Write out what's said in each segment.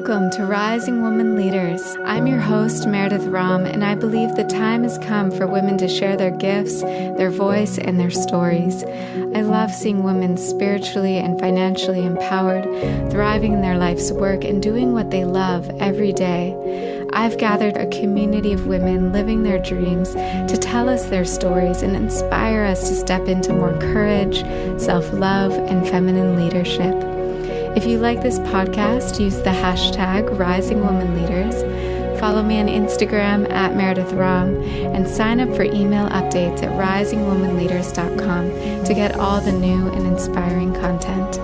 Welcome to Rising Woman Leaders. I'm your host, Meredith Ram, and I believe the time has come for women to share their gifts, their voice, and their stories. I love seeing women spiritually and financially empowered, thriving in their life's work, and doing what they love every day. I've gathered a community of women living their dreams to tell us their stories and inspire us to step into more courage, self-love, and feminine leadership. If you like this podcast, use the hashtag RisingWomanLeaders, follow me on Instagram at Meredith Ram, and sign up for email updates at risingwomanleaders.com to get all the new and inspiring content.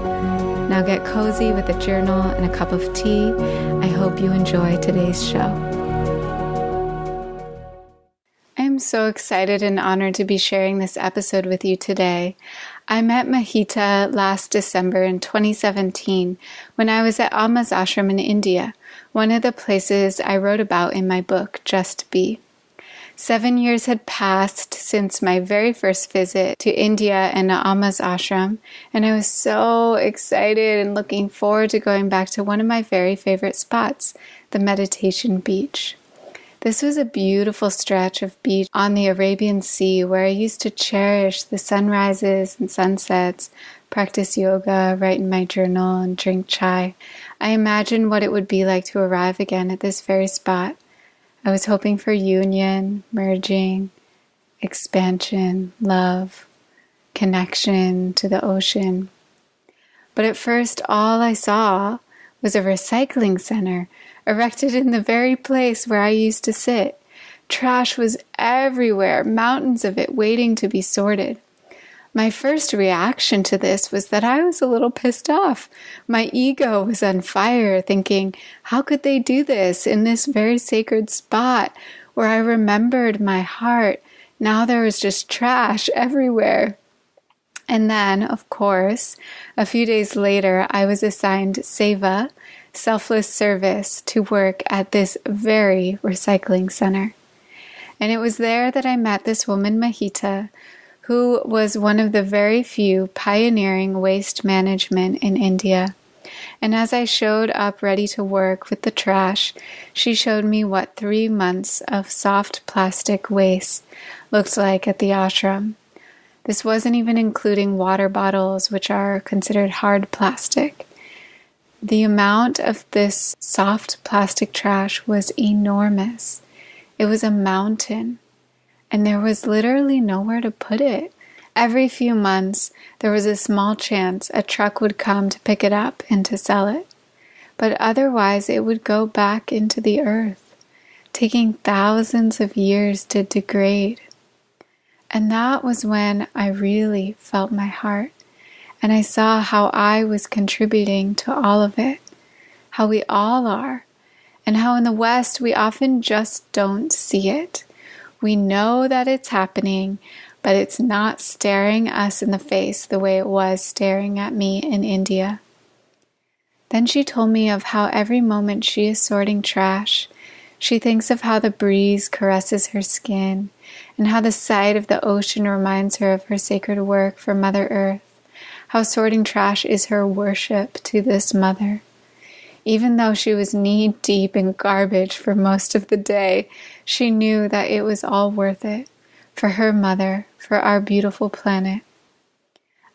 Now get cozy with a journal and a cup of tea. I hope you enjoy today's show. I am so excited and honored to be sharing this episode with you today. I met Mahita last December in 2017 when I was at Amma's ashram in India, one of the places I wrote about in my book, Just Be. 7 years had passed since my very first visit to India and Amma's ashram, and I was so excited and looking forward to going back to one of my very favorite spots, the meditation beach. This was a beautiful stretch of beach on the Arabian Sea where I used to cherish the sunrises and sunsets, practice yoga, write in my journal, and drink chai. I imagined what it would be like to arrive again at this very spot. I was hoping for union, merging, expansion, love, connection to the ocean. But at first, all I saw was a recycling center erected in the very place where I used to sit. Trash was everywhere, mountains of it waiting to be sorted. My first reaction to this was that I was a little pissed off. My ego was on fire, thinking, how could they do this in this very sacred spot where I remembered my heart? Now there was just trash everywhere. And then, of course, a few days later, I was assigned Saiva, selfless service, to work at this very recycling center. And it was there that I met this woman, Mahita, who was one of the very few pioneering waste management in India. And as I showed up ready to work with the trash, she showed me what 3 months of soft plastic waste looked like at the ashram. This wasn't even including water bottles, which are considered hard plastic. The amount of this soft plastic trash was enormous. It was a mountain, and there was literally nowhere to put it. Every few months, there was a small chance a truck would come to pick it up and to sell it. But otherwise, it would go back into the earth, taking thousands of years to degrade. And that was when I really felt my heart. And I saw how I was contributing to all of it, how we all are, and how in the West we often just don't see it. We know that it's happening, but it's not staring us in the face the way it was staring at me in India. Then she told me of how every moment she is sorting trash, she thinks of how the breeze caresses her skin, and how the sight of the ocean reminds her of her sacred work for Mother Earth. How sorting trash is her worship to this mother. Even though she was knee-deep in garbage for most of the day, she knew that it was all worth it, for her mother, for our beautiful planet.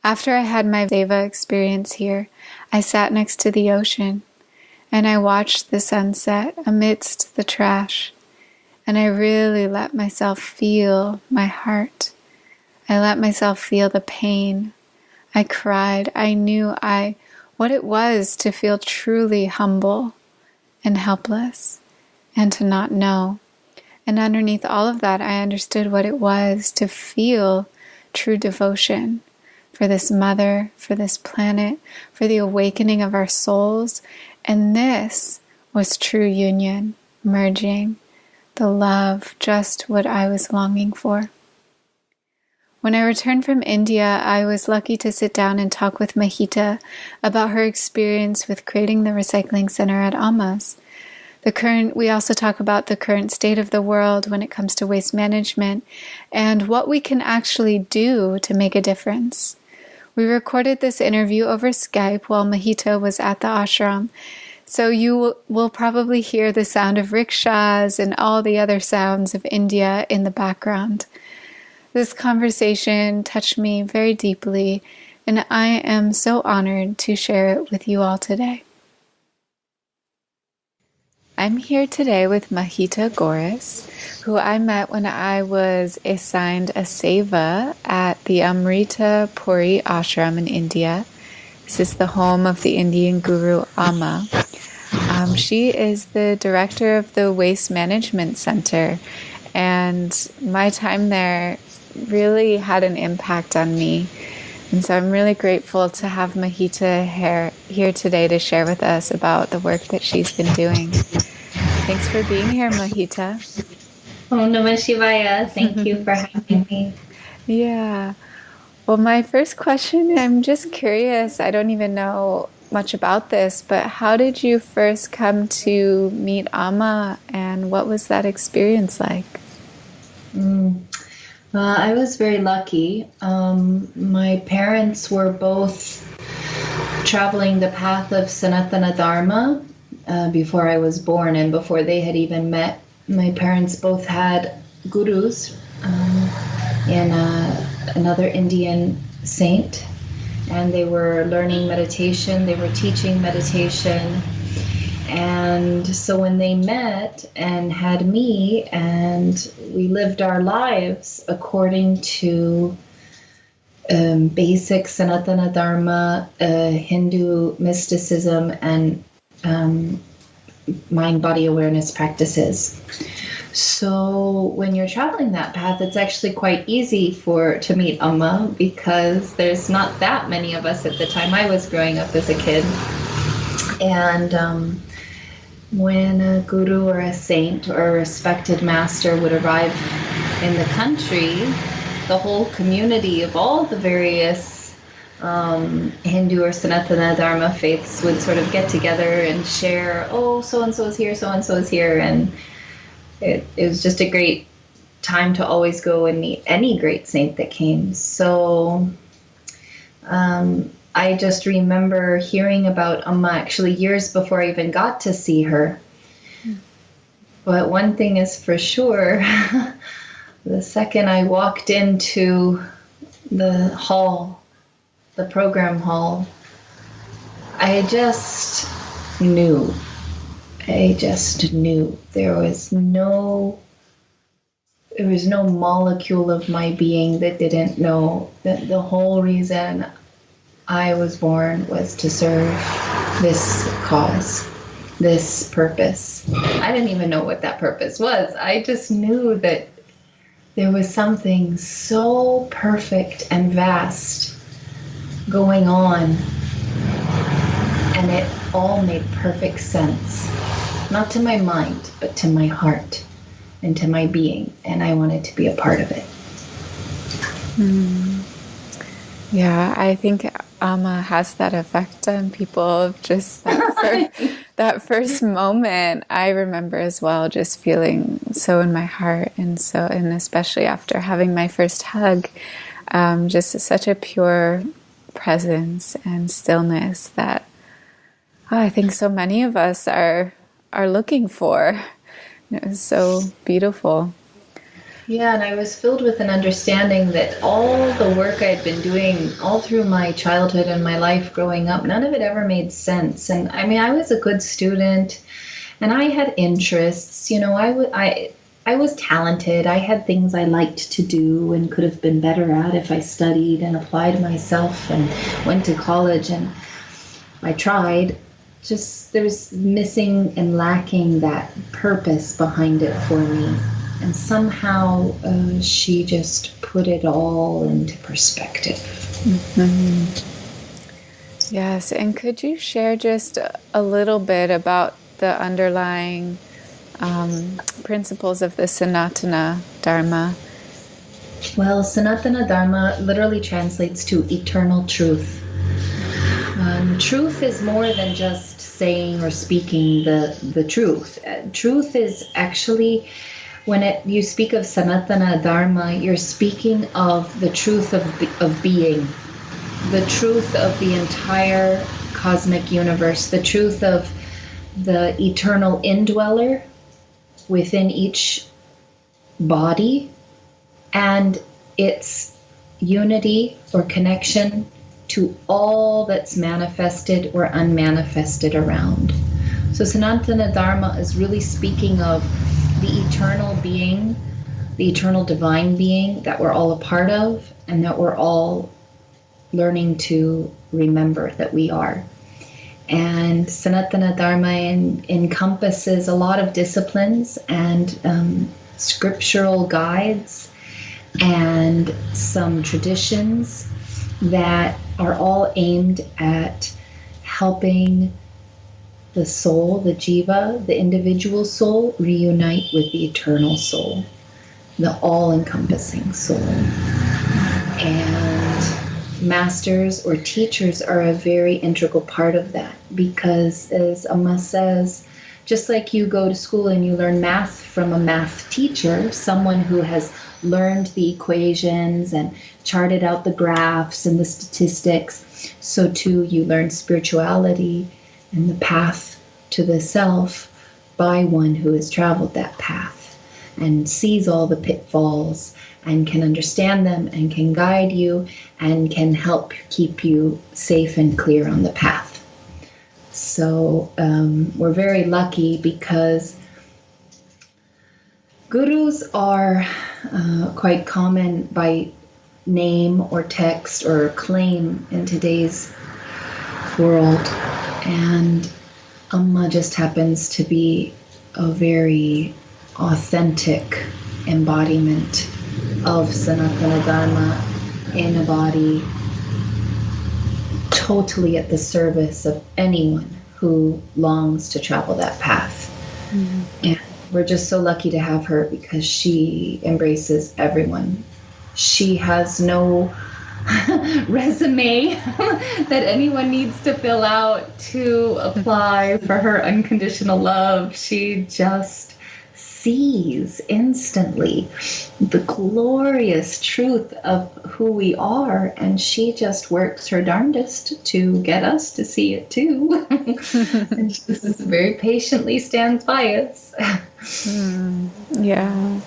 After I had my Saiva experience here, I sat next to the ocean, and I watched the sunset amidst the trash, and I really let myself feel my heart. I let myself feel the pain. I cried. I knew what it was to feel truly humble and helpless and to not know. And underneath all of that, I understood what it was to feel true devotion for this mother, for this planet, for the awakening of our souls. And this was true union, merging, the love, just what I was longing for. When I returned from India, I was lucky to sit down and talk with Mahita about her experience with creating the recycling center at Amma's. We also talk about the current state of the world when it comes to waste management and what we can actually do to make a difference. We recorded this interview over Skype while Mahita was at the ashram, So you will probably hear the sound of rickshaws and all the other sounds of India in the background. This conversation touched me very deeply, and I am so honored to share it with you all today. I'm here today with Mahita Gorris, who I met when I was assigned a Saiva at the Amrita Puri ashram in India. This is the home of the Indian guru Amma. She is the director of the Waste Management Center, and my time there really had an impact on me. And so I'm really grateful to have Mahita here today to share with us about the work that she's been doing. Thanks for being here, Mahita. Oh, Namah Shivaya. Thank you for having me. Yeah. Well, my first question, I'm just curious, I don't even know much about this, but how did you first come to meet Amma, and what was that experience like? I was very lucky. My parents were both traveling the path of Sanatana Dharma before I was born, and before they had even met. My parents both had gurus in another Indian saint, and they were learning meditation, they were teaching meditation. And so when they met and had me, and we lived our lives according to basic Sanatana Dharma, Hindu mysticism, and mind-body awareness practices. So when you're traveling that path, it's actually quite easy to meet Amma, because there's not that many of us at the time I was growing up as a kid. And when a guru or a saint or a respected master would arrive in the country, the whole community of all the various Hindu or Sanatana Dharma faiths would sort of get together and share, oh, so-and-so is here, so-and-so is here, and it was just a great time to always go and meet any great saint that came. So I just remember hearing about Amma actually years before I even got to see her. But one thing is for sure, the second I walked into the hall, the program hall, I just knew. There was no molecule of my being that didn't know that the whole reason I was born was to serve this cause, this purpose. I didn't even know what that purpose was. I just knew that there was something so perfect and vast going on, and it all made perfect sense. Not to my mind, but to my heart and to my being, and I wanted to be a part of it. Yeah, I think Amma has that effect on people of just that first moment. I remember as well, just feeling so in my heart, and especially after having my first hug, just such a pure presence and stillness that I think so many of us are looking for. It was so beautiful. Yeah, and I was filled with an understanding that all the work I had been doing all through my childhood and my life growing up, none of it ever made sense. And I mean, I was a good student, and I had interests. You know, I was talented. I had things I liked to do and could have been better at if I studied and applied myself and went to college, and I tried. Just there was missing and lacking that purpose behind it for me. And somehow she just put it all into perspective. Mm-hmm. Yes, and could you share just a little bit about the underlying principles of the Sanatana Dharma? Well, Sanatana Dharma literally translates to eternal truth. Truth is more than just saying or speaking the truth. Truth is actually, when you speak of Sanatana Dharma, you're speaking of the truth of being, the truth of the entire cosmic universe, the truth of the eternal indweller within each body and its unity or connection to all that's manifested or unmanifested around. So Sanatana Dharma is really speaking of the eternal being, the eternal divine being that we're all a part of and that we're all learning to remember that we are. And Sanatana Dharma encompasses a lot of disciplines and scriptural guides and some traditions that are all aimed at helping the soul, the jiva, the individual soul, reunite with the eternal soul, the all-encompassing soul. And masters or teachers are a very integral part of that because, as Amma says, just like you go to school and you learn math from a math teacher, someone who has learned the equations and charted out the graphs and the statistics, so too you learn spirituality and the path to the self by one who has traveled that path and sees all the pitfalls and can understand them and can guide you and can help keep you safe and clear on the path. So we're very lucky because gurus are quite common by name or text or claim in today's world. And Amma just happens to be a very authentic embodiment of Sanatana Dharma in a body totally at the service of anyone who longs to travel that path. Mm-hmm. And we're just so lucky to have her because she embraces everyone. She has no resume that anyone needs to fill out to apply for her unconditional love. She just sees instantly the glorious truth of who we are, and she just works her darndest to get us to see it too. And she just very patiently stands by us. Yeah.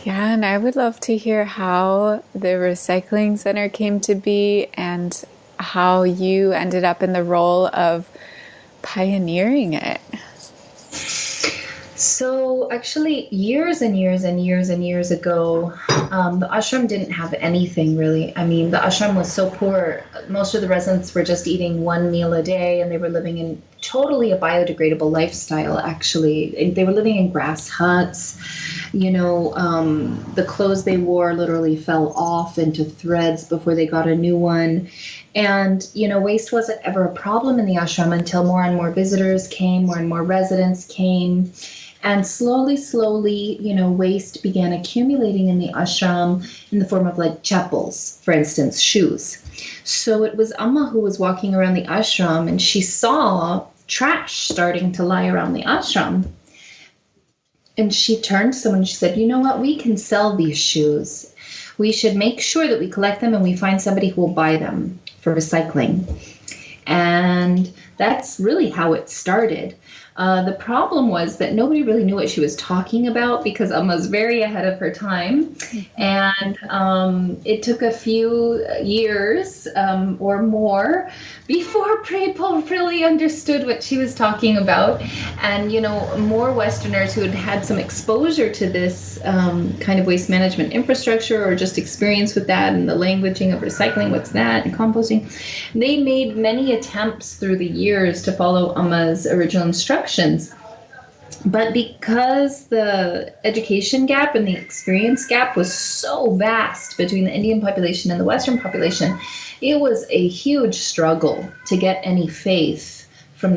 Yeah, and I would love to hear how the recycling center came to be and how you ended up in the role of pioneering it. So actually, years and years and years and years ago, the ashram didn't have anything really. I mean, the ashram was so poor. Most of the residents were just eating one meal a day, and they were living in totally a biodegradable lifestyle, actually. They were living in grass huts. You know, the clothes they wore literally fell off into threads before they got a new one. And, you know, waste wasn't ever a problem in the ashram until more and more visitors came, more and more residents came. And slowly, you know, waste began accumulating in the ashram in the form of like chappals, for instance, shoes. So it was Amma who was walking around the ashram and she saw trash starting to lie around the ashram. And she turned to someone and she said, you know what, we can sell these shoes. We should make sure that we collect them and we find somebody who will buy them for recycling. And that's really how it started. The problem was that nobody really knew what she was talking about because Amma was very ahead of her time. And it took a few years or more before people really understood what she was talking about. And, you know, more Westerners who had had some exposure to this kind of waste management infrastructure or just experience with that and the languaging of recycling, what's that, and composting, they made many attempts through the years to follow Amma's original instructions. But because the education gap and the experience gap was so vast between the Indian population and the Western population, it was a huge struggle to get any faith from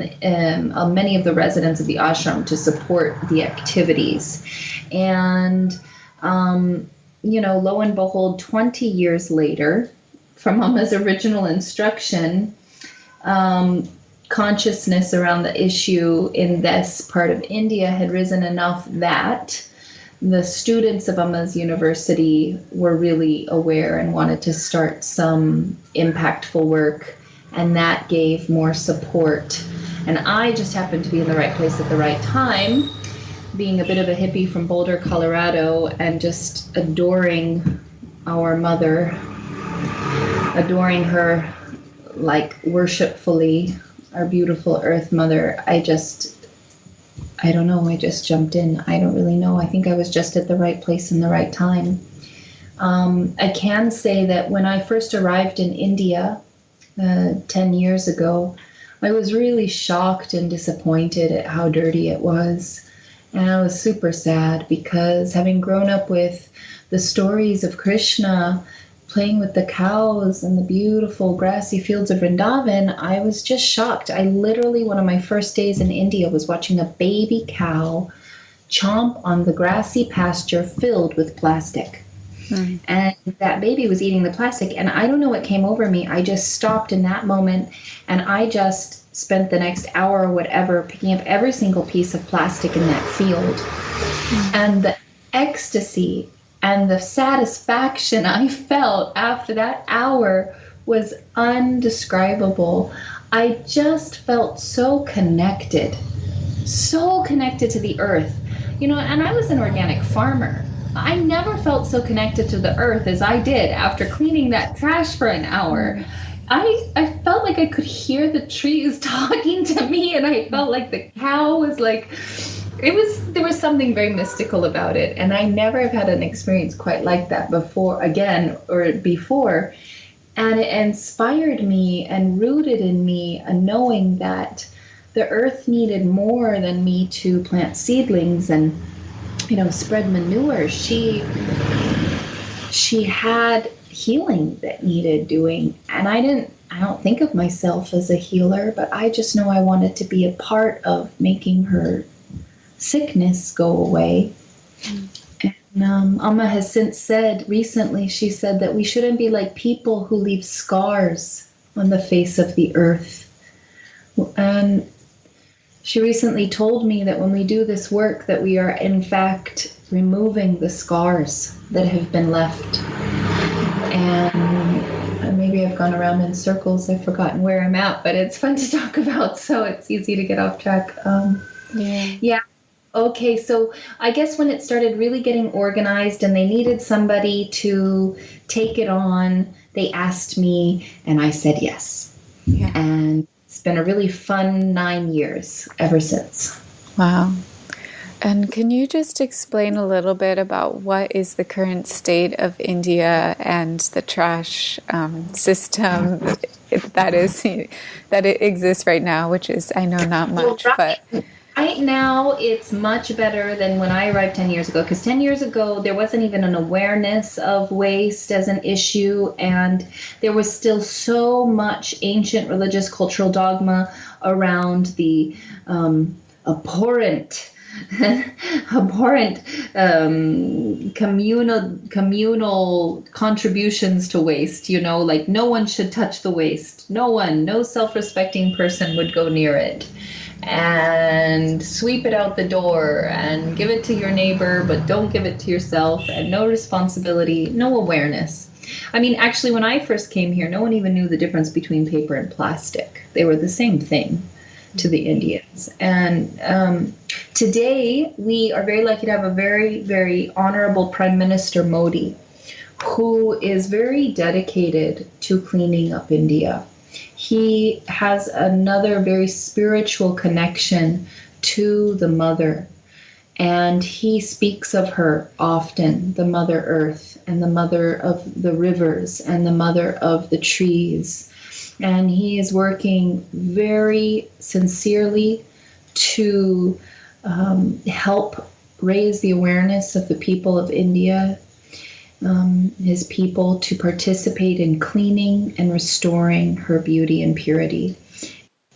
many of the residents of the ashram to support the activities. And, you know, lo and behold, 20 years later, from Amma's original instruction, consciousness around the issue in this part of India had risen enough that the students of Amma's university were really aware and wanted to start some impactful work, and that gave more support And I just happened to be in the right place at the right time, being a bit of a hippie from Boulder, Colorado, and just adoring our mother, adoring her like worshipfully, our beautiful Earth Mother. I don't know, I just jumped in. I don't really know. I think I was just at the right place in the right time. I can say that when I first arrived in India 10 years ago, I was really shocked and disappointed at how dirty it was. And I was super sad because having grown up with the stories of Krishna playing with the cows and the beautiful grassy fields of Vrindavan, I was just shocked. I literally, one of my first days in India was watching a baby cow chomp on the grassy pasture filled with plastic. And that baby was eating the plastic, and I don't know what came over me. I just stopped in that moment, and I just spent the next hour or whatever picking up every single piece of plastic in that field. And the ecstasy and the satisfaction I felt after that hour was undescribable. I just felt so connected to the earth. You know, and I was an organic farmer. I never felt so connected to the earth as I did after cleaning that trash for an hour. I felt like I could hear the trees talking to me, and I felt like the cow was like, there was something very mystical about it, and I never have had an experience quite like that before, and it inspired me and rooted in me a knowing that the earth needed more than me to plant seedlings and, you know, spread manure. She had healing that needed doing, and I don't think of myself as a healer, but I just know I wanted to be a part of making her sickness go away. And Amma has since said recently, she said that we shouldn't be like people who leave scars on the face of the earth. And she recently told me that when we do this work, that we are in fact removing the scars that have been left. And maybe I've gone around in circles. I've forgotten where I'm at, but it's fun to talk about, so it's easy to get off track. Yeah. Okay, so I guess when it started really getting organized and they needed somebody to take it on, they asked me, and I said yes. Yeah. And it's been a really fun 9 years ever since. Wow. And can you just explain a little bit about what is the current state of India and the trash system that it exists right now, which is, I know, not much, but... Right now, it's much better than when I arrived 10 years ago, because 10 years ago, there wasn't even an awareness of waste as an issue, and there was still so much ancient religious cultural dogma around the abhorrent communal contributions to waste, you know, like no one should touch the waste. No self-respecting person would go near it. And sweep it out the door and give it to your neighbor, but don't give it to yourself, and no responsibility, no awareness. I mean, actually, when I first came here, no one even knew the difference between paper and plastic. They were the same thing to the Indians. And today, we are very lucky to have a very, very honorable Prime Minister Modi, who is very dedicated to cleaning up India. He has another very spiritual connection to the mother, and he speaks of her often, the Mother Earth and the mother of the rivers and the mother of the trees. And he is working very sincerely to help raise the awareness of the people of India, his people, to participate in cleaning and restoring her beauty and purity.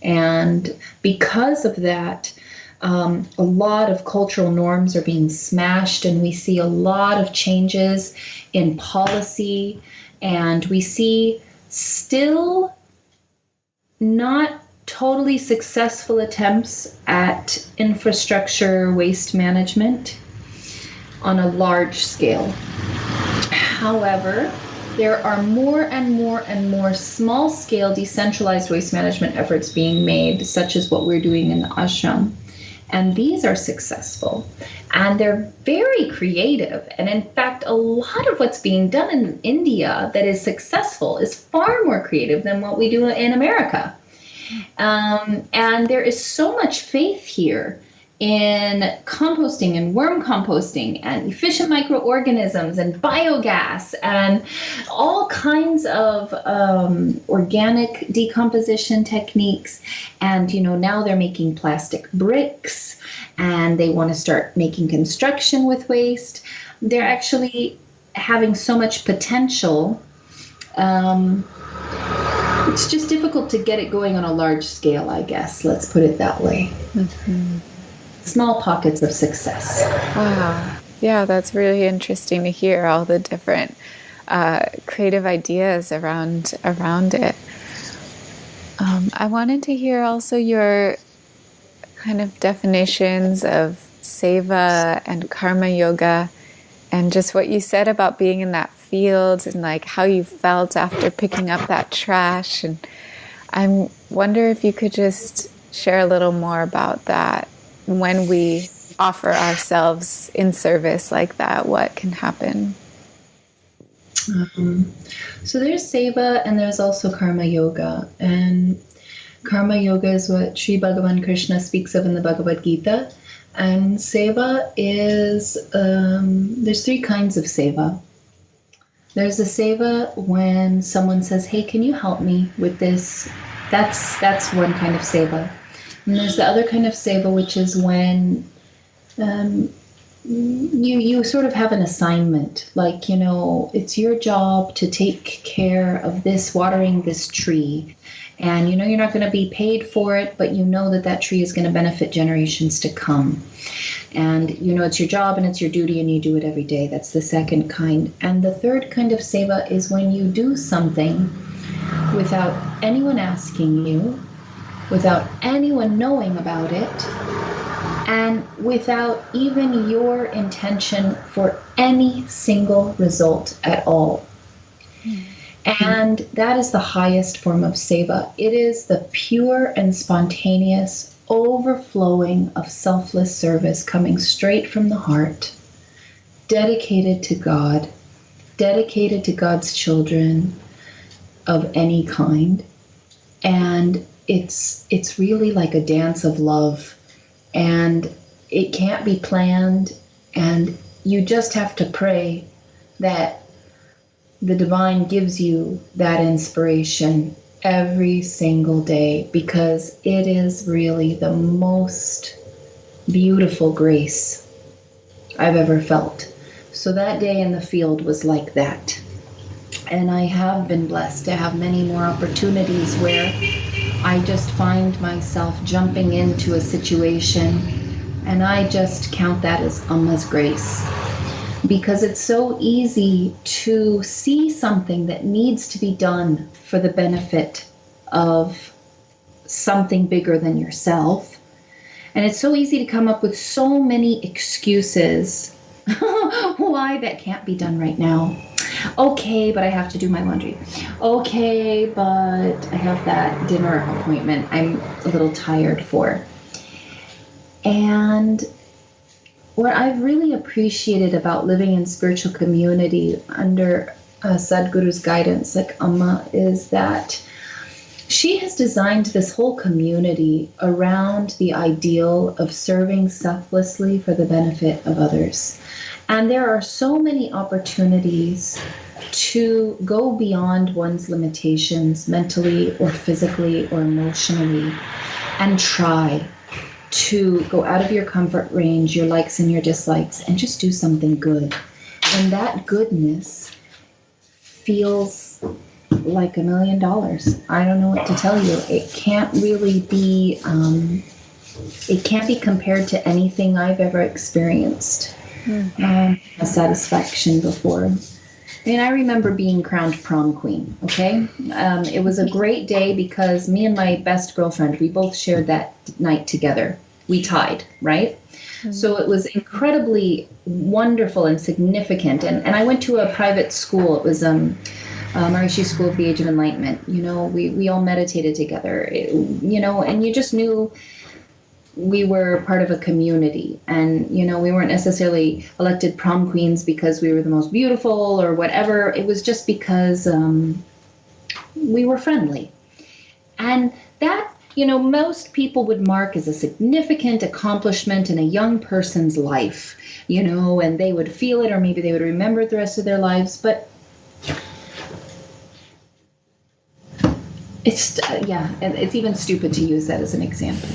And because of that, a lot of cultural norms are being smashed, and we see a lot of changes in policy, and we see still not totally successful attempts at infrastructure waste management on a large scale. However, there are more and more and more small-scale decentralized waste management efforts being made, such as what we're doing in the ashram. And these are successful. And they're very creative. And in fact, a lot of what's being done in India that is successful is far more creative than what we do in America. And there is so much faith here in composting and worm composting and efficient microorganisms and biogas and all kinds of organic decomposition techniques. And, now they're making plastic bricks and they want to start making construction with waste. They're actually having so much potential. It's just difficult to get it going on a large scale, I guess. Let's put it that way. Mm-hmm. Small pockets of success. Wow. Yeah, that's really interesting to hear all the different creative ideas around it. I wanted to hear also your kind of definitions of Saiva and karma yoga and just what you said about being in that field and like how you felt after picking up that trash. And I wonder if you could just share a little more about that. When we offer ourselves in service like that, what can happen? So there's Saiva and there's also karma yoga. And karma yoga is what Sri Bhagavan Krishna speaks of in the Bhagavad Gita. And Saiva is, there's three kinds of Saiva. There's a Saiva when someone says, hey, can you help me with this? That's one kind of Saiva. And there's the other kind of Saiva, which is when you sort of have an assignment, like, it's your job to take care of this, watering this tree. And you're not going to be paid for it, but that tree is going to benefit generations to come. And it's your job and it's your duty and you do it every day. That's the second kind. And the third kind of Saiva is when you do something without anyone asking you, without anyone knowing about it, and without even your intention for any single result at all. And that is the highest form of Saiva. It is the pure and spontaneous overflowing of selfless service coming straight from the heart, dedicated to God, dedicated to God's children of any kind. And it's really like a dance of love, and it can't be planned, and you just have to pray that the divine gives you that inspiration every single day, because it is really the most beautiful grace I've ever felt. So that day in the field was like that. And I have been blessed to have many more opportunities where I just find myself jumping into a situation, and I just count that as Amma's grace. Because it's so easy to see something that needs to be done for the benefit of something bigger than yourself. And it's so easy to come up with so many excuses why that can't be done right now. Okay, but I have to do my laundry. Okay, but I have that dinner appointment I'm a little tired for. And what I've really appreciated about living in spiritual community under Sadhguru's guidance, like Amma, is that she has designed this whole community around the ideal of serving selflessly for the benefit of others. And there are so many opportunities to go beyond one's limitations mentally or physically or emotionally and try to go out of your comfort range, your likes and your dislikes, and just do something good. And that goodness feels like $1 million. I don't know what to tell you. It can't really be, it can't be compared to anything I've ever experienced. A satisfaction before. I mean, I remember being crowned prom queen, okay? It was a great day because me and my best girlfriend, we both shared that night together. we tied, right? So it was incredibly wonderful and significant. And I went to a private school. It was Maharishi School of the Age of Enlightenment. We all meditated together, and you just knew we were part of a community. And, we weren't necessarily elected prom queens because we were the most beautiful or whatever. It was just because we were friendly. And that, most people would mark as a significant accomplishment in a young person's life, and they would feel it, or maybe they would remember it the rest of their lives. But it's even stupid to use that as an example.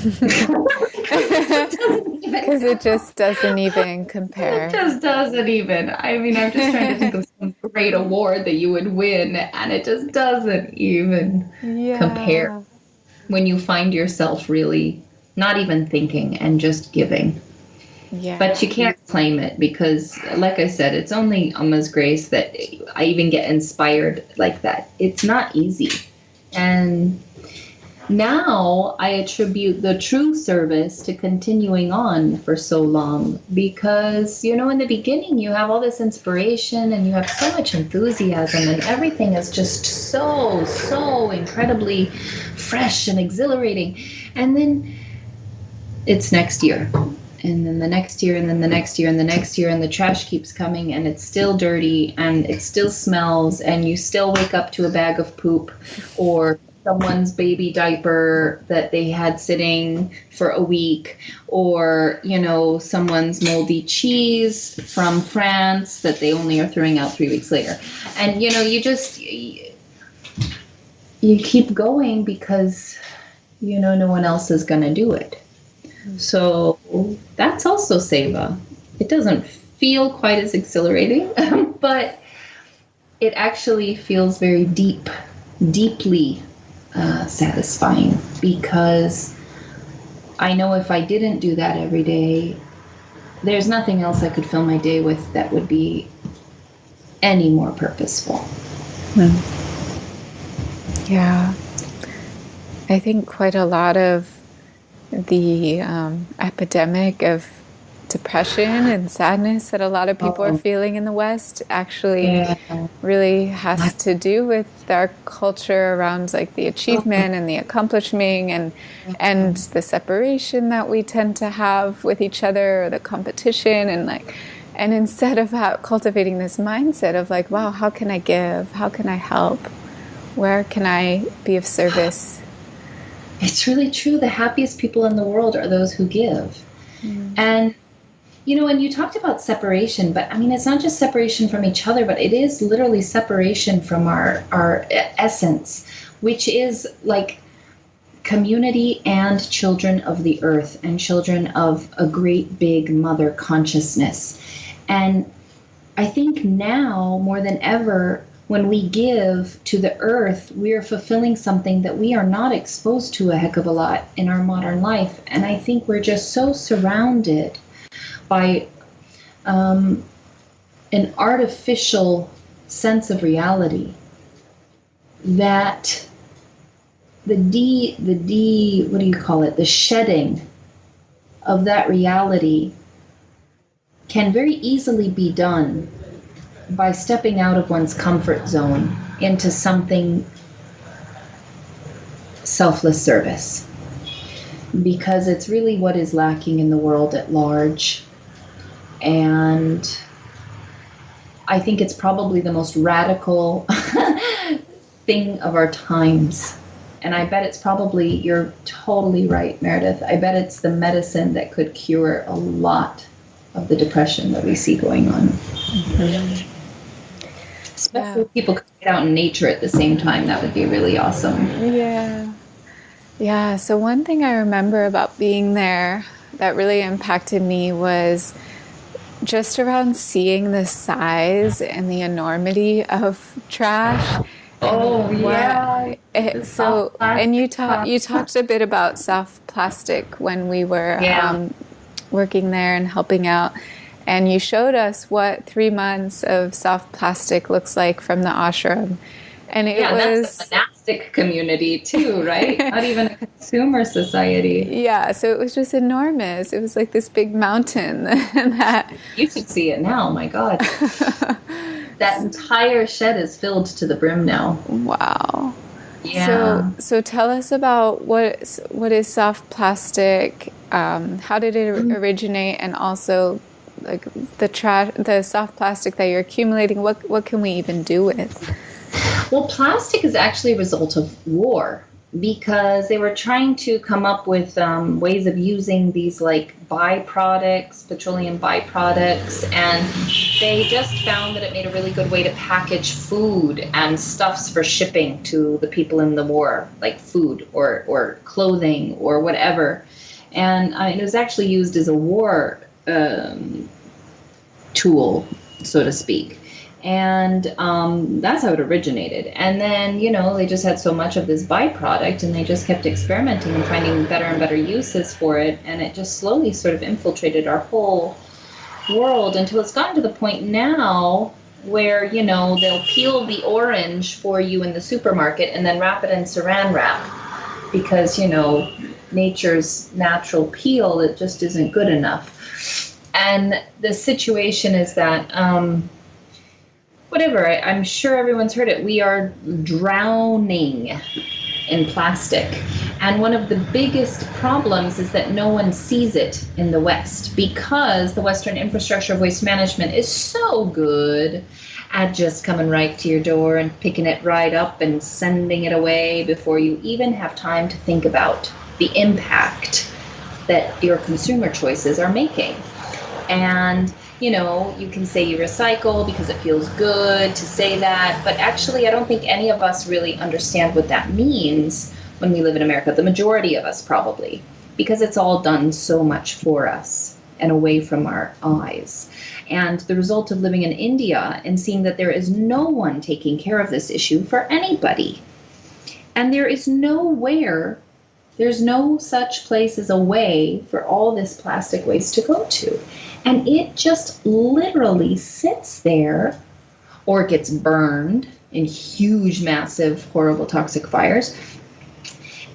Because it just doesn't even compare. It just doesn't even. I'm just trying to think of some great award that you would win, and it just doesn't even compare when you find yourself really not even thinking and just giving. Yeah. But you can't claim it because, like I said, it's only Amma's grace that I even get inspired like that. It's not easy. And now I attribute the true service to continuing on for so long because, in the beginning you have all this inspiration and you have so much enthusiasm and everything is just so incredibly fresh and exhilarating. And then it's next year. And then the next year, and then the next year, and the next year, and the trash keeps coming, and it's still dirty, and it still smells, and you still wake up to a bag of poop, or someone's baby diaper that they had sitting for a week, or, someone's moldy cheese from France that they only are throwing out 3 weeks later. And, you keep going because, no one else is going to do it. So that's also Saiva. It doesn't feel quite as exhilarating, but it actually feels very deeply satisfying because I know if I didn't do that every day, there's nothing else I could fill my day with that would be any more purposeful. Yeah. I think quite a lot of the epidemic of depression and sadness that a lot of people are feeling in the West actually really has to do with our culture around like the achievement and the accomplishment and the separation that we tend to have with each other, or the competition, and instead of cultivating this mindset of like, wow, how can I give? How can I help? Where can I be of service? It's really true. The happiest people in the world are those who give. And, and you talked about separation, but it's not just separation from each other, but it is literally separation from our essence, which is like community and children of the earth and children of a great big mother consciousness. And I think now more than ever, when we give to the earth, we are fulfilling something that we are not exposed to a heck of a lot in our modern life. And I think we're just so surrounded by an artificial sense of reality that the shedding of that reality can very easily be done by stepping out of one's comfort zone into something selfless service, because it's really what is lacking in the world at large. And I think it's probably the most radical thing of our times. And I bet it's probably, you're totally right, Meredith, I bet it's the medicine that could cure a lot of the depression that we see going on. Mm-hmm. Especially if people could get out in nature at the same time, that would be really awesome. Yeah, so one thing I remember about being there that really impacted me was just around seeing the size and the enormity of trash. And you talked a bit about soft plastic when we were working there and helping out. And you showed us what 3 months of soft plastic looks like from the ashram. And it was that's plastic community too, right? Not even a consumer society. Yeah, so it was just enormous. It was like this big mountain that You should see it now. My God. That entire shed is filled to the brim now. Wow. Yeah. So tell us about what is soft plastic, how did it originate, and also like the soft plastic that you're accumulating, what can we even do with? Well, plastic is actually a result of war, because they were trying to come up with ways of using these like byproducts, petroleum byproducts, and they just found that it made a really good way to package food and stuffs for shipping to the people in the war, like food or clothing or whatever. And it was actually used as a war tool, so to speak. And that's how it originated. And then, they just had so much of this byproduct, and they just kept experimenting and finding better and better uses for it. And it just slowly sort of infiltrated our whole world until it's gotten to the point now where, they'll peel the orange for you in the supermarket and then wrap it in saran wrap because, nature's natural peel, it just isn't good enough. And the situation is that... I'm sure everyone's heard it. We are drowning in plastic. And one of the biggest problems is that no one sees it in the West, because the Western infrastructure of waste management is so good at just coming right to your door and picking it right up and sending it away before you even have time to think about the impact that your consumer choices are making. And you can say you recycle because it feels good to say that, but actually I don't think any of us really understand what that means when we live in America, the majority of us probably, because it's all done so much for us and away from our eyes. And the result of living in India and seeing that there is no one taking care of this issue for anybody. And there's no such place as a way for all this plastic waste to go to. And it just literally sits there, or it gets burned in huge, massive, horrible, toxic fires.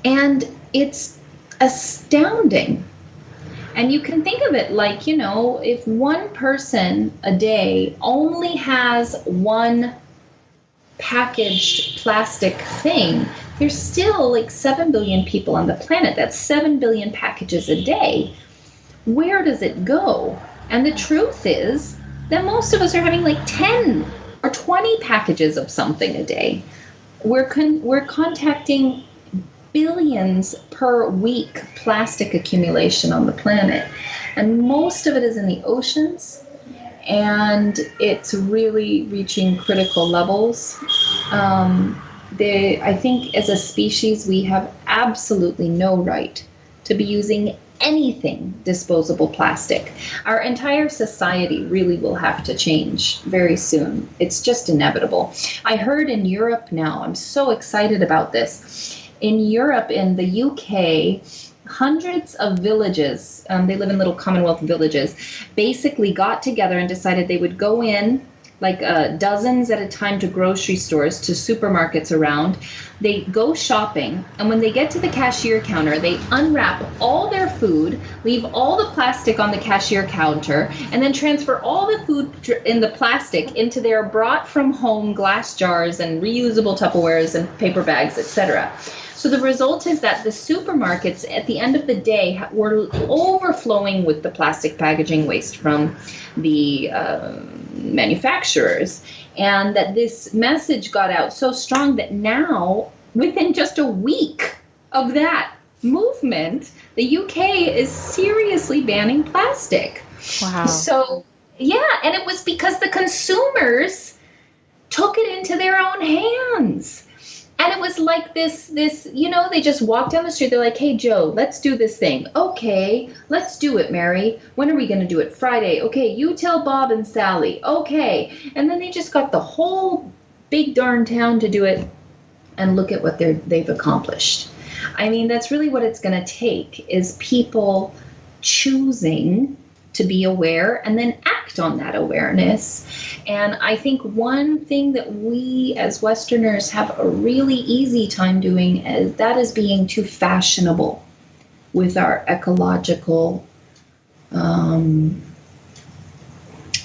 And it's astounding. And you can think of it like, if one person a day only has one packaged plastic thing, there's still like 7 billion people on the planet. That's 7 billion packages a day. Where does it go? And the truth is that most of us are having like 10 or 20 packages of something a day. We're contacting billions per week plastic accumulation on the planet. And most of it is in the oceans. And it's really reaching critical levels. I think as a species, we have absolutely no right to be using anything disposable plastic. Our entire society really will have to change very soon. It's just inevitable. I heard in Europe now, I'm so excited about this. In Europe, in the UK, hundreds of villages, they live in little Commonwealth villages, basically got together and decided they would go in like dozens at a time to grocery stores, to supermarkets around. They go shopping, and when they get to the cashier counter, they unwrap all their food, leave all the plastic on the cashier counter, and then transfer all the food in the plastic into their brought from home glass jars and reusable Tupperwares and paper bags, etc. So the result is that the supermarkets at the end of the day were overflowing with the plastic packaging waste from the manufacturers, and that this message got out so strong that now, within just a week of that movement, the UK is seriously banning plastic. Wow. So, yeah, and it was because the consumers took it into their own hands. And it was like this, they just walked down the street. They're like, hey, Joe, let's do this thing. Okay, let's do it, Mary. When are we going to do it? Friday. Okay, you tell Bob and Sally. Okay. And then they just got the whole big darn town to do it. And look at what they've accomplished. I mean, that's really what it's going to take, is people choosing to be aware and then act on that awareness. And I think one thing that we as Westerners have a really easy time doing is being too fashionable with our ecological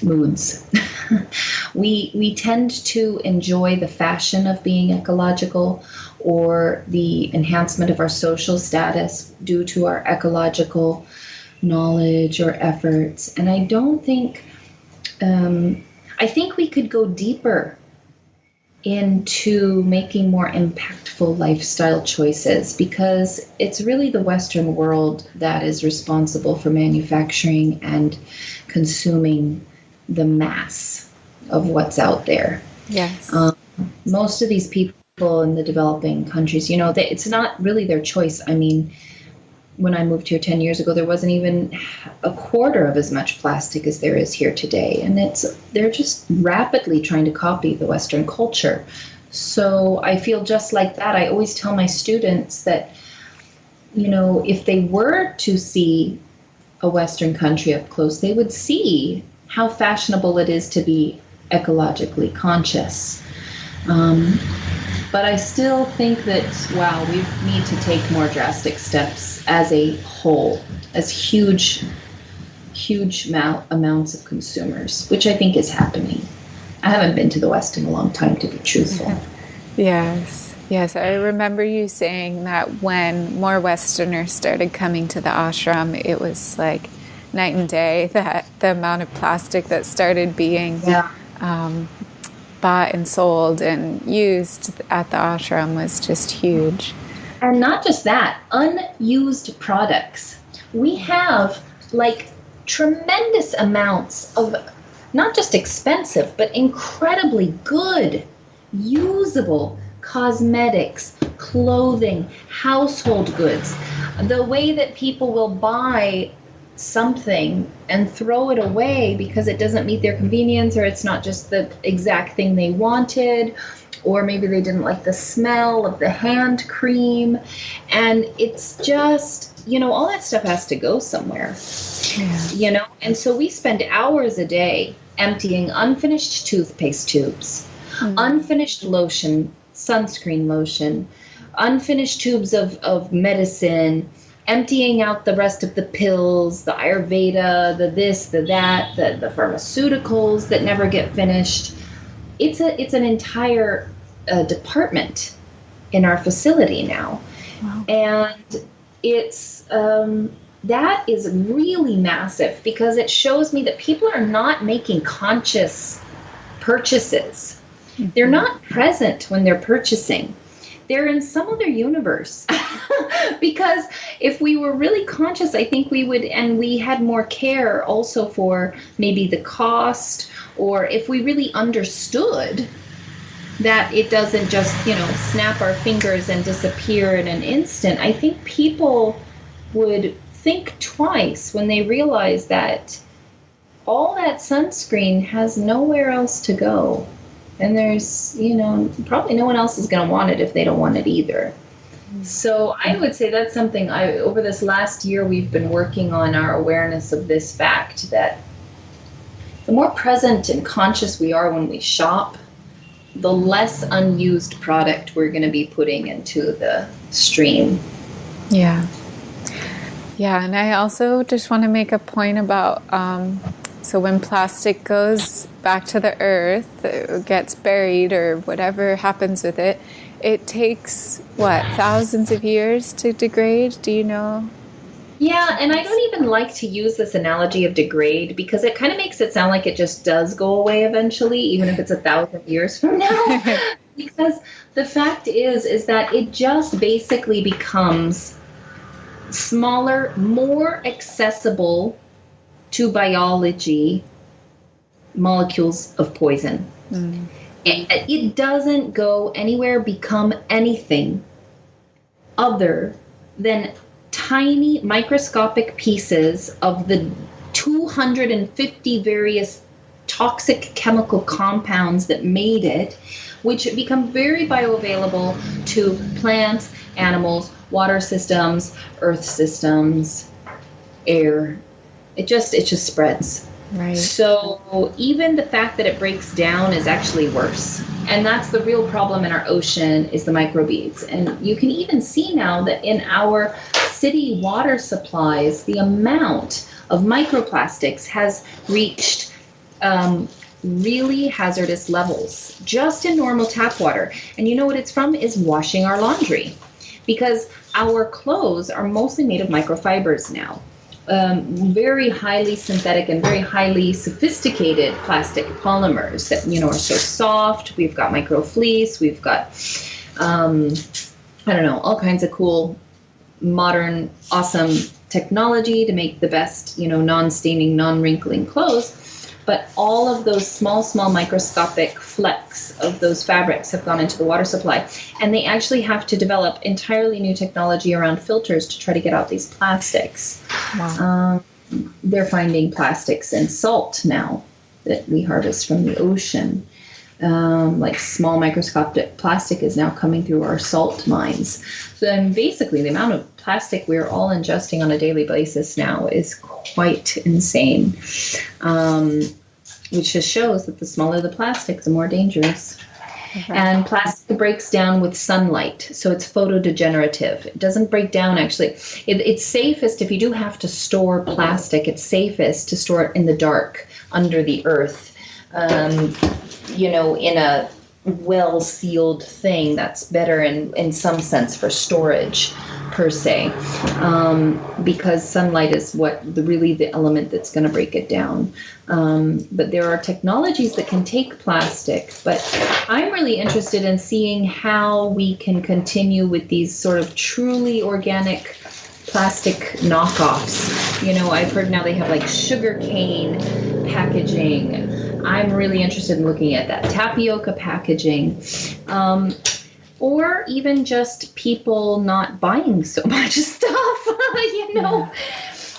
moods. We tend to enjoy the fashion of being ecological or the enhancement of our social status due to our ecological knowledge or efforts. And I don't think, I think we could go deeper into making more impactful lifestyle choices, because it's really the Western world that is responsible for manufacturing and consuming the mass of what's out there. Yes. Most of these people in the developing countries, it's not really their choice. I mean, when I moved here 10 years ago, there wasn't even a quarter of as much plastic as there is here today. And they're just rapidly trying to copy the Western culture. So I feel just like that. I always tell my students that, if they were to see a Western country up close, they would see how fashionable it is to be ecologically conscious. But I still think that, we need to take more drastic steps as a whole, as huge amounts of consumers, which I think is happening. I haven't been to the West in a long time, to be truthful. Yes. I remember you saying that when more Westerners started coming to the ashram, it was like night and day, that the amount of plastic that started being bought and sold and used at the ashram was just huge. And not just that, unused products. We have tremendous amounts of not just expensive, but incredibly good, usable cosmetics, clothing, household goods. The way that people will buy something and throw it away because it doesn't meet their convenience, or it's not just the exact thing they wanted, or maybe they didn't like the smell of the hand cream. And it's just, all that stuff has to go somewhere, and so we spend hours a day emptying unfinished toothpaste tubes, unfinished lotion, sunscreen lotion, unfinished tubes of medicine, emptying out the rest of the pills, the Ayurveda, the this, the that, the pharmaceuticals that never get finished. It's an entire department in our facility now. Wow. And it's that is really massive, because it shows me that people are not making conscious purchases. Mm-hmm. They're not present when they're purchasing. They're in some other universe. Because if we were really conscious, I think we would, and we had more care also for maybe the cost, or if we really understood that it doesn't just, snap our fingers and disappear in an instant, I think people would think twice when they realize that all that sunscreen has nowhere else to go. And there's, probably no one else is going to want it if they don't want it either. So I would say that's something over this last year, we've been working on our awareness of this fact, that the more present and conscious we are when we shop, the less unused product we're going to be putting into the stream. Yeah. Yeah. And I also just want to make a point about, so when plastic goes back to the earth, it gets buried or whatever happens with it, it takes, thousands of years to degrade? Do you know? Yeah, and I don't even like to use this analogy of degrade, because it kind of makes it sound like it just does go away eventually, even if it's 1,000 years from now. Because the fact is that it just basically becomes smaller, more accessible to biology molecules of poison. Mm. It doesn't go anywhere, become anything other than tiny microscopic pieces of the 250 various toxic chemical compounds that made it, which become very bioavailable to plants, animals, water systems, earth systems, air, It just spreads. Right. So even the fact that it breaks down is actually worse. And that's the real problem in our ocean, is the microbeads. And you can even see now that in our city water supplies, the amount of microplastics has reached really hazardous levels just in normal tap water. And you know what it's from? Is washing our laundry. Because our clothes are mostly made of microfibers now. Very highly synthetic and very highly sophisticated plastic polymers that, are so soft. We've got micro fleece. We've got, all kinds of cool, modern, awesome technology to make the best, non-staining, non-wrinkling clothes. But all of those small microscopic flecks of those fabrics have gone into the water supply. And they actually have to develop entirely new technology around filters to try to get out these plastics. Wow. They're finding plastics in salt now that we harvest from the ocean. Like small microscopic plastic is now coming through our salt mines. So then basically the amount of plastic we're all ingesting on a daily basis now is quite insane. Which just shows that the smaller the plastic, the more dangerous. Okay. And plastic breaks down with sunlight, so it's photodegenerative. It doesn't break down, actually. It's safest, if you do have to store plastic, it's safest to store it in the dark, under the earth. In a well-sealed thing. That's better in some sense for storage, per se, because sunlight is the element that's going to break it down. But there are technologies that can take plastic, but I'm really interested in seeing how we can continue with these sort of truly organic plastic knockoffs. I've heard now they have like sugarcane packaging. I'm really interested in looking at that. Tapioca packaging. Or even just people not buying so much stuff. Yeah.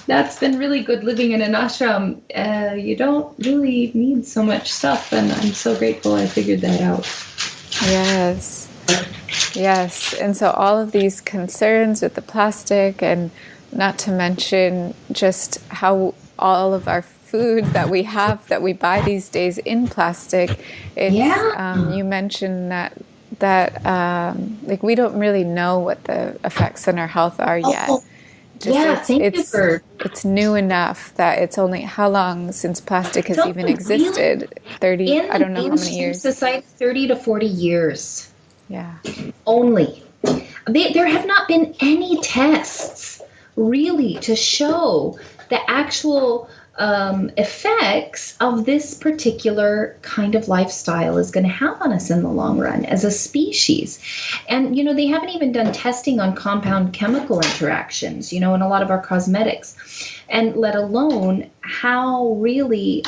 That's been really good living in an ashram. You don't really need so much stuff, and I'm so grateful I figured that out. Yes. And so all of these concerns with the plastic, and not to mention just how all of our food that we have, that we buy these days in plastic, you mentioned that we don't really know what the effects on our health are yet. It's new enough that it's only how long since plastic has even existed? 30, I don't know how many years. Society, 30 to 40 years. Yeah. Only. There have not been any tests really to show the actual effects of this particular kind of lifestyle is going to have on us in the long run as a species. And, they haven't even done testing on compound chemical interactions, in a lot of our cosmetics, and let alone how really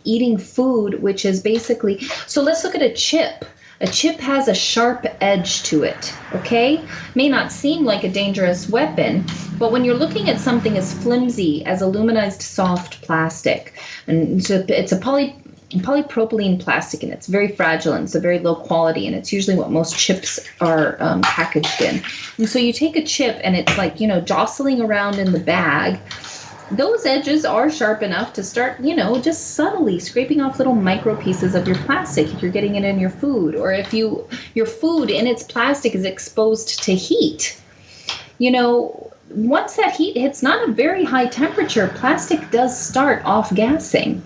eating food, which is basically, so let's look at a chip. A chip has a sharp edge to it, okay? May not seem like a dangerous weapon, but when you're looking at something as flimsy as aluminized soft plastic, and so it's a polypropylene plastic, and it's very fragile, and it's a very low quality, and it's usually what most chips are packaged in. And so you take a chip, and it's like, jostling around in the bag. Those edges are sharp enough to start, just subtly scraping off little micro pieces of your plastic if you're getting it in your food, or if your food in its plastic is exposed to heat. Once that heat hits not a very high temperature, plastic does start off-gassing.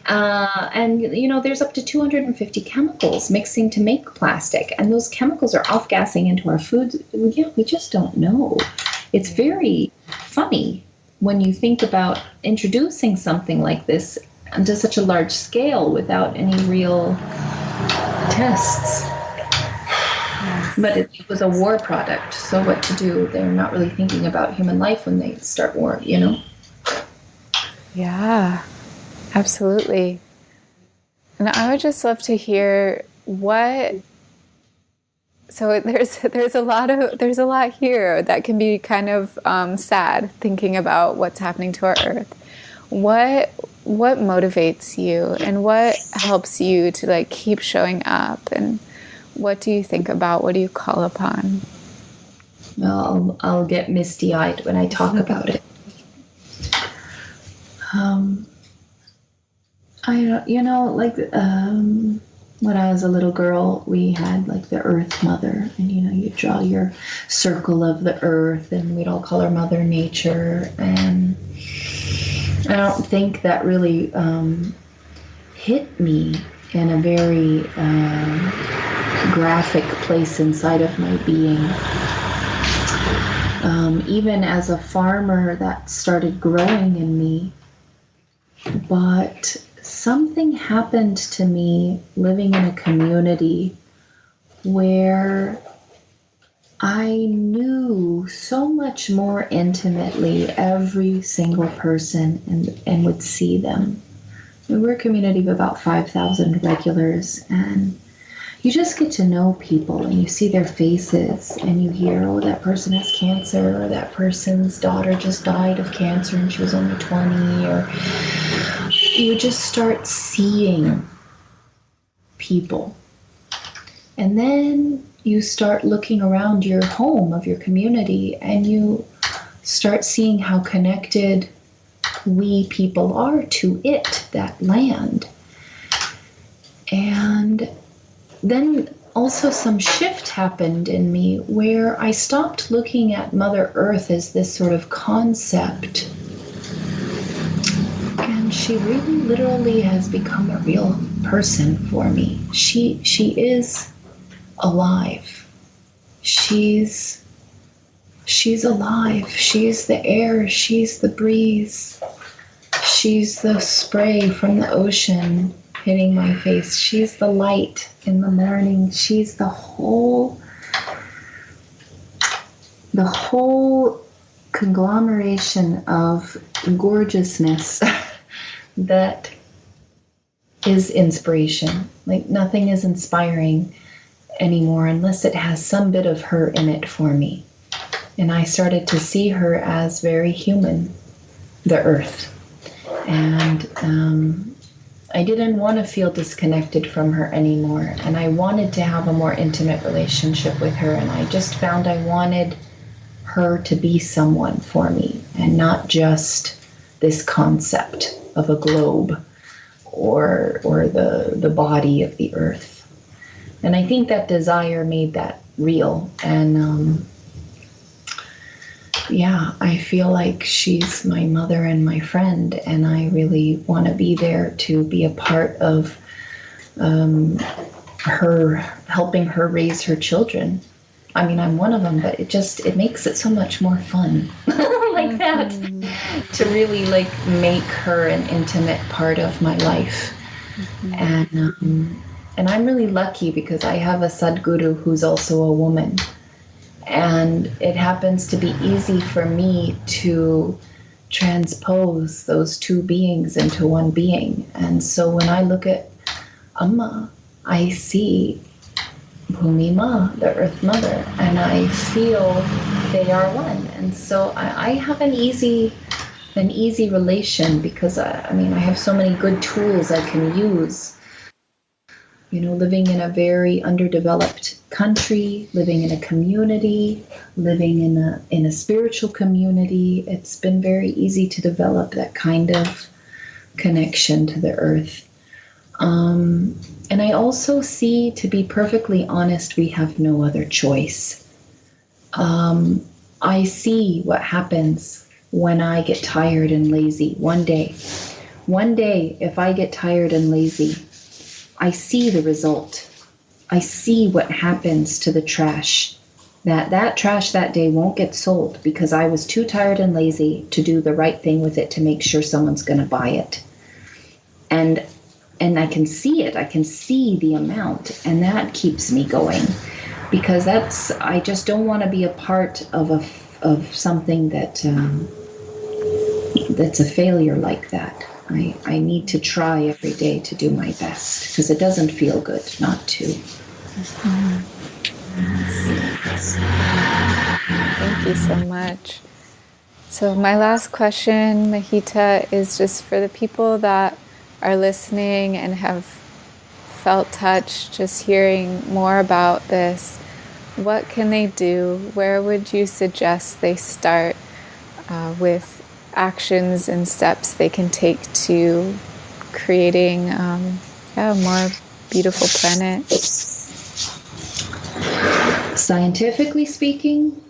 And there's up to 250 chemicals mixing to make plastic, and those chemicals are off-gassing into our foods. We just don't know. It's very funny when you think about introducing something like this onto such a large scale without any real tests. But it was a war product, so what to do? They're not really thinking about human life when they start war, Yeah, absolutely. And I would just love to hear so there's a lot here that can be kind of sad, thinking about what's happening to our earth. What motivates you, and what helps you to keep showing up, and what do you think about? What do you call upon? Well, I'll get misty-eyed when I talk about it. Um, I don't, like when I was a little girl, we had like the Earth Mother, and you draw your circle of the Earth, and we'd all call her Mother Nature. And I don't think that really hit me in a very graphic place inside of my being. Even as a farmer, that started growing in me. But something happened to me living in a community where I knew so much more intimately every single person and would see them. We're a community of about 5,000 regulars, and you just get to know people, and you see their faces, and you hear, oh, that person has cancer, or that person's daughter just died of cancer and she was only 20, or you just start seeing people. And then you start looking around your home of your community, and you start seeing how connected we people are to it, that land. And then also some shift happened in me where I stopped looking at Mother Earth as this sort of concept. And she really literally has become a real person for me. She is alive. She's alive. She's the air. She's the breeze. She's the spray from the ocean hitting my face. She's the light in the morning. She's the whole conglomeration of gorgeousness that is inspiration. Like nothing is inspiring anymore unless it has some bit of her in it for me. And I started to see her as very human, the earth. And I didn't want to feel disconnected from her anymore. And I wanted to have a more intimate relationship with her. And I just found I wanted her to be someone for me and not just this concept of a globe or the body of the earth. And I think that desire made that real. And I feel like she's my mother and my friend, and I really want to be there to be a part of her, helping her raise her children. I mean, I'm one of them, but it makes it so much more fun like that, to really like make her an intimate part of my life. And I'm really lucky because I have a Sadguru who's also a woman. And it happens to be easy for me to transpose those two beings into one being. And so when I look at Amma, I see Bhumi Ma, the Earth Mother, and I feel they are one. And so I have an easy relation because I have so many good tools I can use. Living in a very underdeveloped country, living in a community, living in a spiritual community, it's been very easy to develop that kind of connection to the earth. And I also see, to be perfectly honest, we have no other choice. I see what happens when I get tired and lazy. One day, if I get tired and lazy, I see the result. I see what happens to the trash. That trash that day won't get sold because I was too tired and lazy to do the right thing with it to make sure someone's going to buy it. And I can see it. I can see the amount, and that keeps me going because I just don't want to be a part of something that's a failure like that. I need to try every day to do my best because it doesn't feel good not to. Thank you so much. So my last question, Mahita, is just for the people that are listening and have felt touched just hearing more about this. What can they do? Where would you suggest they start with actions and steps they can take to creating a more beautiful planet? Scientifically speaking,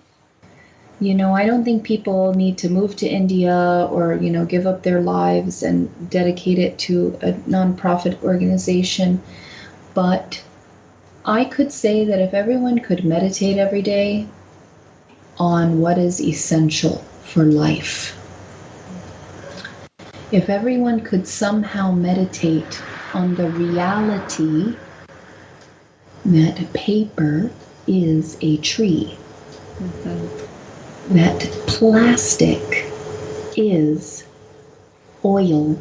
I don't think people need to move to India or, give up their lives and dedicate it to a nonprofit organization. But I could say that if everyone could meditate every day on what is essential for life, if everyone could somehow meditate on the reality that paper is a tree, that plastic is oil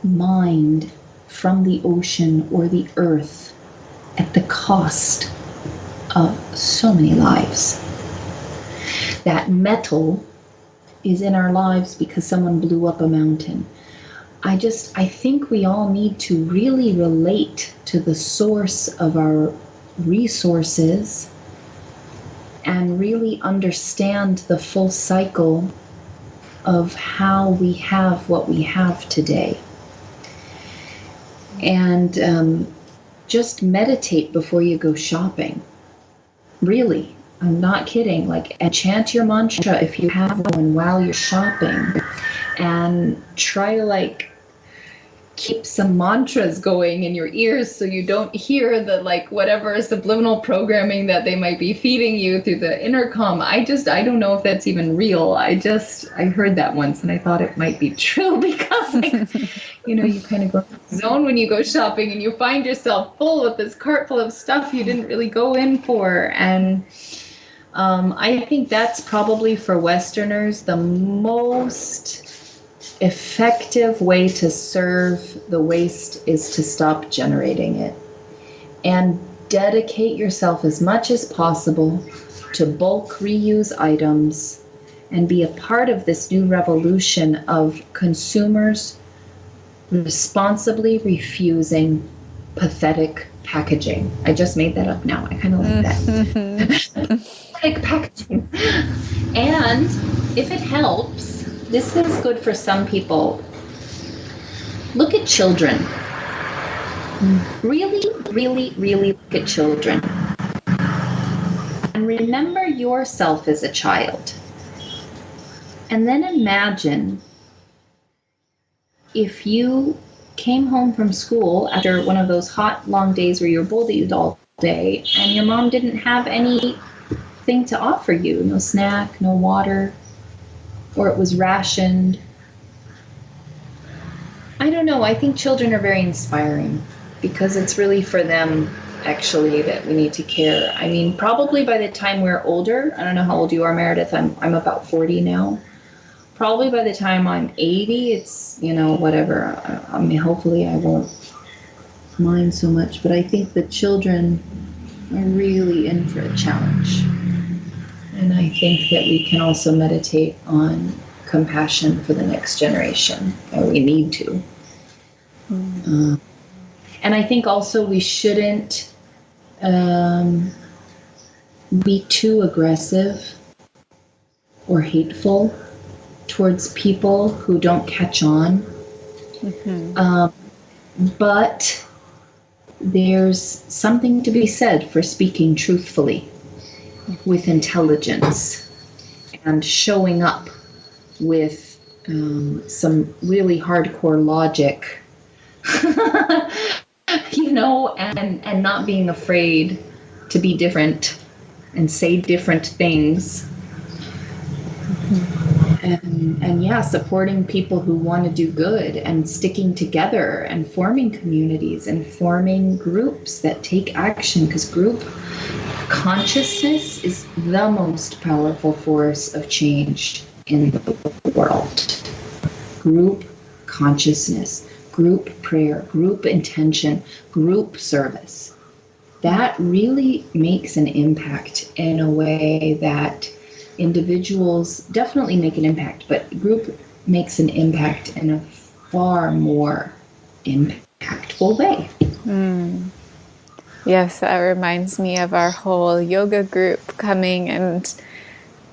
mined from the ocean or the earth at the cost of so many lives, that metal is in our lives because someone blew up a mountain. I think we all need to really relate to the source of our resources and really understand the full cycle of how we have what we have today. And just meditate before you go shopping. Really, I'm not kidding. And chant your mantra if you have one while you're shopping, and try to keep some mantras going in your ears so you don't hear the whatever subliminal programming that they might be feeding you through the intercom. I don't know if that's even real. I heard that once and I thought it might be true because you kind of go to the zone when you go shopping and you find yourself full with this cart full of stuff you didn't really go in for. And I think that's probably for Westerners the most effective way to serve the waste is to stop generating it and dedicate yourself as much as possible to bulk reuse items and be a part of this new revolution of consumers responsibly refusing pathetic packaging. I just made that up now. I kind of like that. Pathetic packaging. And if it helps, this is good for some people. Look at children. Really, really, really look at children. And remember yourself as a child. And then imagine if you came home from school after one of those hot, long days where you're bullied all day and your mom didn't have anything to offer you. No snack, no water. Or it was rationed. I don't know. I think children are very inspiring because it's really for them, actually, that we need to care. I mean, probably by the time we're older, I don't know how old you are, Meredith. I'm about 40 now. Probably by the time I'm 80, it's, whatever. I mean, hopefully I won't mind so much. But I think the children are really in for a challenge. And I think that we can also meditate on compassion for the next generation, or we need to. And I think also we shouldn't be too aggressive or hateful towards people who don't catch on. But there's something to be said for speaking truthfully, with intelligence, and showing up with some really hardcore logic, and not being afraid to be different and say different things. And supporting people who want to do good and sticking together and forming communities and forming groups that take action, because group consciousness is the most powerful force of change in the world. Group consciousness, group prayer, group intention, group service. That really makes an impact in a way that individuals definitely make an impact, but group makes an impact in a far more impactful way. Yes, that reminds me of our whole yoga group coming and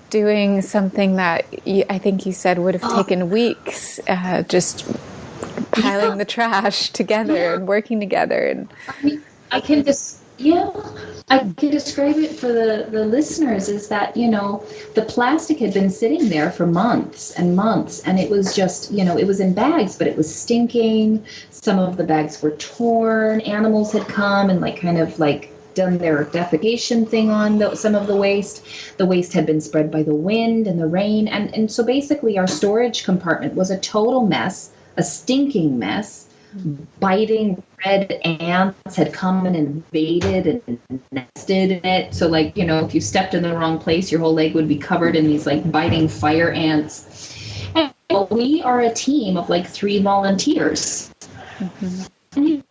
doing something that I think you said would have taken weeks, just piling the trash together and working together. And I mean, I can describe it for the listeners is that, the plastic had been sitting there for months and months, and it was just, it was in bags, but it was stinking. Some of the bags were torn. Animals had come and done their defecation thing on some of the waste. The waste had been spread by the wind and the rain. And so basically our storage compartment was a total mess, a stinking mess. Biting red ants had come and invaded and nested in it. So if you stepped in the wrong place, your whole leg would be covered in these biting fire ants. And we are a team of 3 volunteers. Mm-hmm.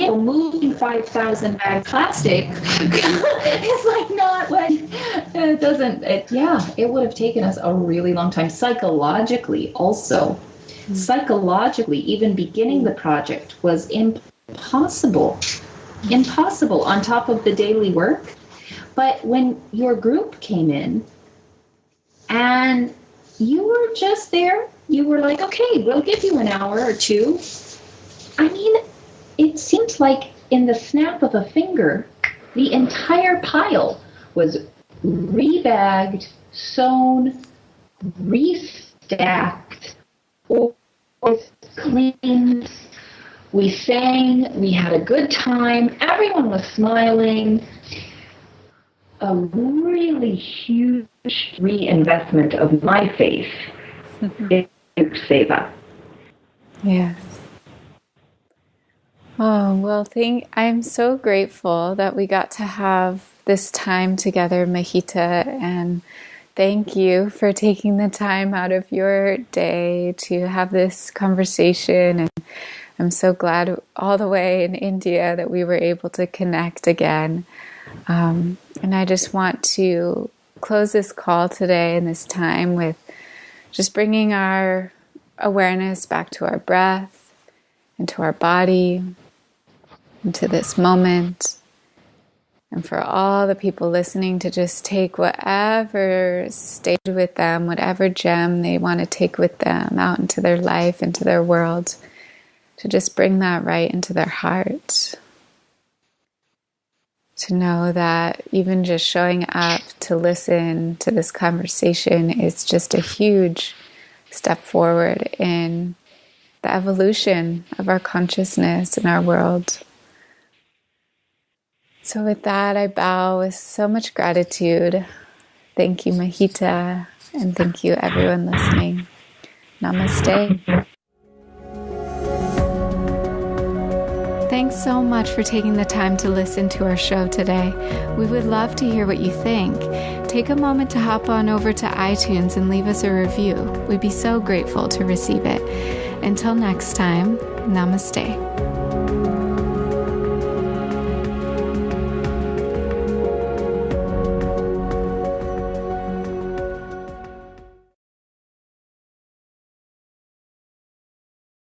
And moving 5,000 bag plastic is not what it doesn't. It would have taken us a really long time psychologically also. Mm-hmm. Psychologically, even beginning the project was impossible on top of the daily work. But when your group came in and you were just there, you were like, okay, we'll give you an hour or two. I mean, it seemed like in the snap of a finger, the entire pile was rebagged, sewn, restacked, or cleaned. We sang, we had a good time, everyone was smiling. A really huge reinvestment of my faith in Saiva. Yes. Oh, well, I'm so grateful that we got to have this time together, Mahita, and thank you for taking the time out of your day to have this conversation. And I'm so glad all the way in India that we were able to connect again. And I just want to close this call today and this time with just bringing our awareness back to our breath and to our body, into this moment, and for all the people listening to just take whatever stayed with them, whatever gem they want to take with them out into their life, into their world, to just bring that right into their heart. To know that even just showing up to listen to this conversation is just a huge step forward in the evolution of our consciousness and our world. So with that, I bow with so much gratitude. Thank you, Mahita, and thank you, everyone listening. Namaste. Thanks so much for taking the time to listen to our show today. We would love to hear what you think. Take a moment to hop on over to iTunes and leave us a review. We'd be so grateful to receive it. Until next time, namaste.